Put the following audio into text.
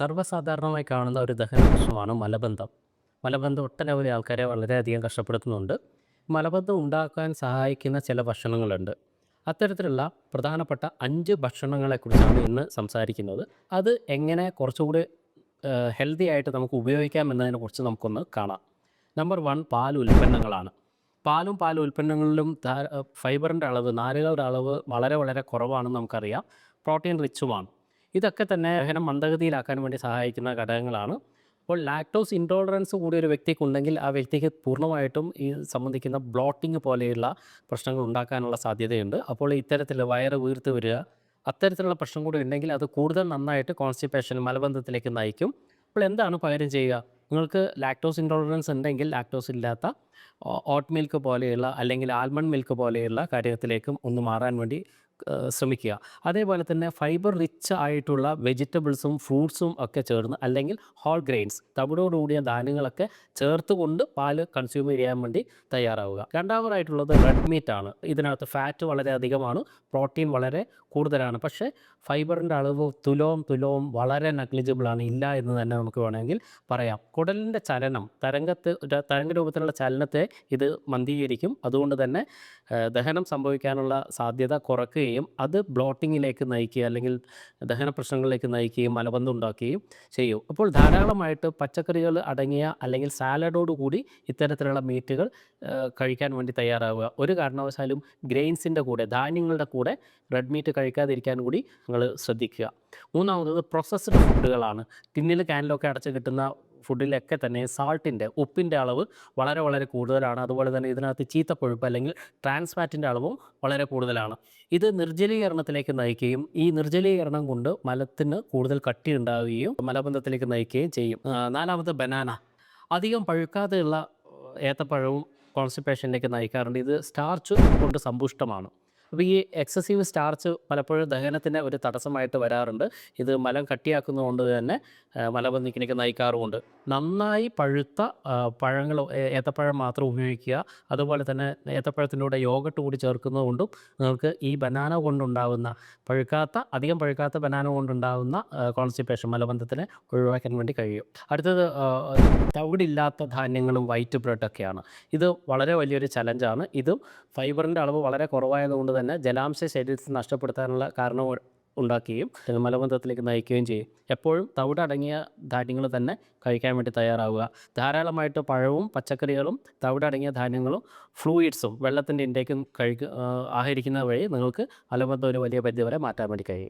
സർവ്വസാധാരണമായി കാണുന്ന ഒരു ദഹന പ്രശ്നമാണ് മലബന്ധം. മലബന്ധം ഒട്ടനവധി ആൾക്കാരെ വളരെയധികം കഷ്ടപ്പെടുത്തുന്നുണ്ട്. മലബന്ധം ഉണ്ടാക്കാൻ സഹായിക്കുന്ന ചില ഭക്ഷണങ്ങളുണ്ട്. അത്തരത്തിലുള്ള പ്രധാനപ്പെട്ട 5 ഭക്ഷണങ്ങളെക്കുറിച്ചാണ് ഇന്ന് സംസാരിക്കുന്നത്. അത് എങ്ങനെ കുറച്ചുകൂടി ഹെൽത്തി ആയിട്ട് നമുക്ക് ഉപയോഗിക്കാം എന്നതിനെക്കുറിച്ച് നമുക്കൊന്ന് കാണാം. നമ്പർ 1 പാൽ ഉൽപ്പന്നങ്ങളാണ്. പാൽ ഉൽപ്പന്നങ്ങളിലും ഫൈബറിൻ്റെ അളവ്, നാരുകളുടെ അളവ് വളരെ വളരെ കുറവാണെന്ന് നമുക്കറിയാം. പ്രോട്ടീൻ റിച്ചുമാണ്. ഇതൊക്കെ തന്നെ ദഹനം മന്ദഗതിയിലാക്കാൻ വേണ്ടി സഹായിക്കുന്ന ഘടകങ്ങളാണ്. അപ്പോൾ ലാക്ടോസ് ഇൻടോളറൻസ് കൂടിയ ഒരു വ്യക്തിക്കുണ്ടെങ്കിൽ ആ വ്യക്തിക്ക് പൂർണ്ണമായിട്ടും ഈ സംബന്ധിക്കുന്ന ബ്ലോട്ടിംഗ് പോലെയുള്ള പ്രശ്നങ്ങൾ ഉണ്ടാക്കാനുള്ള സാധ്യതയുണ്ട്. അപ്പോൾ ഇത്തരത്തിൽ വയറ് വീർത്ത് വരിക, അത്തരത്തിലുള്ള പ്രശ്നം കൂടി ഉണ്ടെങ്കിൽ അത് കൂടുതൽ നന്നായിട്ട് കോൺസ്റ്റിപ്പേഷൻ മലബന്ധത്തിലേക്ക് നയിക്കും. അപ്പോൾ എന്താണ് പകരം ചെയ്യുക? നിങ്ങൾക്ക് ലാക്ടോസ് ഇൻടോളറൻസ് ഉണ്ടെങ്കിൽ ലാക്ടോസ് ഇല്ലാത്ത ഓട്ട് മിൽക്ക് പോലെയുള്ള അല്ലെങ്കിൽ ആൽമണ്ട് മിൽക്ക് പോലെയുള്ള കാര്യത്തിലേക്കും ഒന്ന് മാറാൻ വേണ്ടി ശ്രമിക്കുക. അതേപോലെ തന്നെ ഫൈബർ റിച്ച് ആയിട്ടുള്ള വെജിറ്റബിൾസും ഫ്രൂട്ട്സും ഒക്കെ ചേർന്ന് അല്ലെങ്കിൽ ഹോൾ ഗ്രെയിൻസ് തവിടോടുകൂടിയ ധാന്യങ്ങളൊക്കെ ചേർത്തുകൊണ്ട് പാല് കൺസ്യൂം ചെയ്യാൻ വേണ്ടി തയ്യാറാവുക. രണ്ടാമതായിട്ടുള്ളത് റെഡ് മീറ്റ് ആണ്. ഇതിനകത്ത് ഫാറ്റ് വളരെ അധികമാണ്, പ്രോട്ടീൻ വളരെ കൂടുതലാണ്. പക്ഷേ ഫൈബറിൻ്റെ അളവ് തുലവും വളരെ നെഗ്ലിജിബിളാണ്, ഇല്ല എന്ന് തന്നെ നമുക്ക് വേണമെങ്കിൽ പറയാം. കുടലിൻ്റെ ചലനം തരംഗ രൂപത്തിലുള്ള ചലനത്തെ ഇത് മന്ദീകരിക്കും. അതുകൊണ്ട് തന്നെ ദഹനം സംഭവിക്കാനുള്ള സാധ്യത കുറയ്ക്കുകയും അത് ബ്ലോട്ടിങ്ങിലേക്ക് നയിക്കുക അല്ലെങ്കിൽ ദഹന പ്രശ്നങ്ങളിലേക്ക് നയിക്കുകയും മലബന്ധം ഉണ്ടാക്കുകയും ചെയ്യും. അപ്പോൾ ധാരാളമായിട്ട് പച്ചക്കറികൾ അടങ്ങിയ അല്ലെങ്കിൽ സാലഡോട് കൂടി ഇത്തരത്തിലുള്ള മീറ്റുകൾ കഴിക്കാൻ വേണ്ടി തയ്യാറാവുക. ഒരു കാരണവശാലും ഗ്രെയിൻസിൻ്റെ കൂടെ, ധാന്യങ്ങളുടെ കൂടെ റെഡ് മീറ്റ് കഴിക്കാതിരിക്കാൻ കൂടി നിങ്ങൾ ശ്രദ്ധിക്കുക. മൂന്നാമത് പ്രോസസ്ഡ് ഫുഡുകളാണ്. ടിന്നിൽ ക്യാനിലൊക്കെ അടച്ച് കിട്ടുന്ന ഫുഡിലൊക്കെ തന്നെ ഉപ്പിൻ്റെ അളവ് വളരെ വളരെ കൂടുതലാണ്. അതുപോലെ തന്നെ ഇതിനകത്ത് ചീത്തക്കൊഴുപ്പ് അല്ലെങ്കിൽ ട്രാൻസ് ഫാറ്റിൻ്റെ അളവും വളരെ കൂടുതലാണ്. ഇത് നിർജ്ജലീകരണത്തിലേക്ക് നയിക്കുകയും ഈ നിർജ്ജലീകരണം കൊണ്ട് മലത്തിന് കൂടുതൽ കട്ടി ഉണ്ടാവുകയും മലബന്ധത്തിലേക്ക് നയിക്കുകയും ചെയ്യും. നാലാമത് ബനാന. അധികം പഴുക്കാതെയുള്ള ഏത്തപ്പഴവും കോൺസ്റ്റിപ്പേഷനിലേക്ക് നയിക്കാറുണ്ട്. ഇത് സ്റ്റാർച്ച് കൊണ്ട് സമ്പുഷ്ടമാണ്. അപ്പോൾ ഈ എക്സസീവ് സ്റ്റാർച്ച് പലപ്പോഴും ദഹനത്തിന് ഒരു തടസ്സമായിട്ട് വരാറുണ്ട്. ഇത് മലം കട്ടിയാക്കുന്നതുകൊണ്ട് തന്നെ മലബന്ധത്തിലേക്ക് നയിക്കാറുമുണ്ട്. നന്നായി പഴുത്ത പഴങ്ങൾ, ഏത്തപ്പഴം മാത്രം ഉപയോഗിക്കുക. അതുപോലെ തന്നെ ഏത്തപ്പഴത്തിൻ്റെ കൂടെ യോഗട്ട് കൂടി ചേർക്കുന്നത് കൊണ്ടും നിങ്ങൾക്ക് ഈ ബനാന കൊണ്ടുണ്ടാകുന്ന അധികം പഴുക്കാത്ത ബനാന കൊണ്ടുണ്ടാകുന്ന കോൺസ്റ്റിപ്പേഷൻ മലബന്ധത്തിനെ ഒഴിവാക്കാൻ വേണ്ടി കഴിയും. അടുത്തത് തവിടില്ലാത്ത ധാന്യങ്ങളും വൈറ്റ് ബ്രെഡൊക്കെയാണ്. ഇത് വളരെ വലിയൊരു ചലഞ്ചാണ്. ഇതും ഫൈബറിൻ്റെ അളവ് വളരെ കുറവായതുകൊണ്ട് തന്നെ ജലാംശ ശരീരത്തിൽ നഷ്ടപ്പെടുത്താനുള്ള കാരണം ഉണ്ടാക്കുകയും മലബന്ധത്തിലേക്ക് നയിക്കുകയും ചെയ്യും. എപ്പോഴും തവിടടങ്ങിയ ധാന്യങ്ങൾ തന്നെ കഴിക്കാൻ വേണ്ടി തയ്യാറാവുക. ധാരാളമായിട്ട് പഴവും പച്ചക്കറികളും തവിടടങ്ങിയ ധാന്യങ്ങളും ഫ്ലൂയിഡ്സും വെള്ളത്തിൻ്റെ ഇൻടേക്കും ആഹരിക്കുന്നത് വഴി നിങ്ങൾക്ക് മലബന്ധം ഒരു വലിയ പരിധി വരെ മാറ്റാൻ വേണ്ടി കഴിയും.